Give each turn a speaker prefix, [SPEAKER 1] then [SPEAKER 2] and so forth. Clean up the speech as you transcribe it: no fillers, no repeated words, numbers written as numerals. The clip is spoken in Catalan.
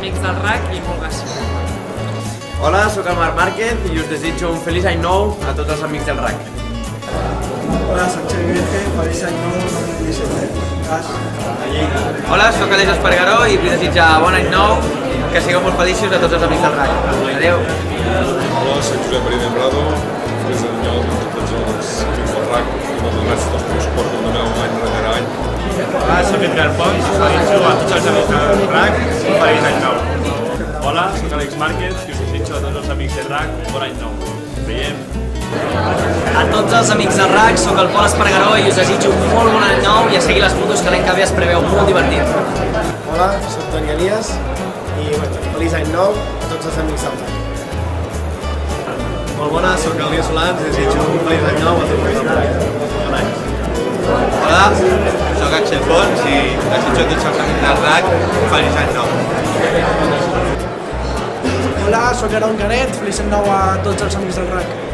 [SPEAKER 1] amics del RAC i molt gràcies.
[SPEAKER 2] Hola, sóc el Marc Márquez i us desitjo un feliç any nou a tots els amics del RAC.
[SPEAKER 3] Hola, soc Xavi Virgen, feliç any nou 2017.
[SPEAKER 2] Hola, sóc Aleix Espargaró i vull desitjar bon any nou, que sigueu molt feliços a tots els amics del RAC. Adéu.
[SPEAKER 4] Hola, soc Josep Maria Membrado, feliç any nou a tots els amics del RAC i moltes gràcies pel teu suport que em doneu any rere any.
[SPEAKER 5] Hola, soc Edgar Pons, desitjo a tots els amics del RAC un feliç any nou. Hola, soc Àlex Márquez i us desitjo a tots els amics del RAC un bon any nou. Ens veiem.
[SPEAKER 6] A tots els amics del RAC, sóc el Pol Espargaró i us desitjo un molt bon any nou i a seguir les fotos que l'any que ve es preveu molt divertit.
[SPEAKER 3] Hola, soc Toni Elias i feliç any nou a tots els amics del RAC.
[SPEAKER 2] Molt bona, sóc Elias Solans i desitjo un feliç any nou a tots els amics del RAC. Bon any. Hola, sóc Axel Pons i desitjo a tots els amics del RAC un feliç any nou.
[SPEAKER 3] Hola, sóc Aaron Canet, feliç any nou a tots els amics del RAC.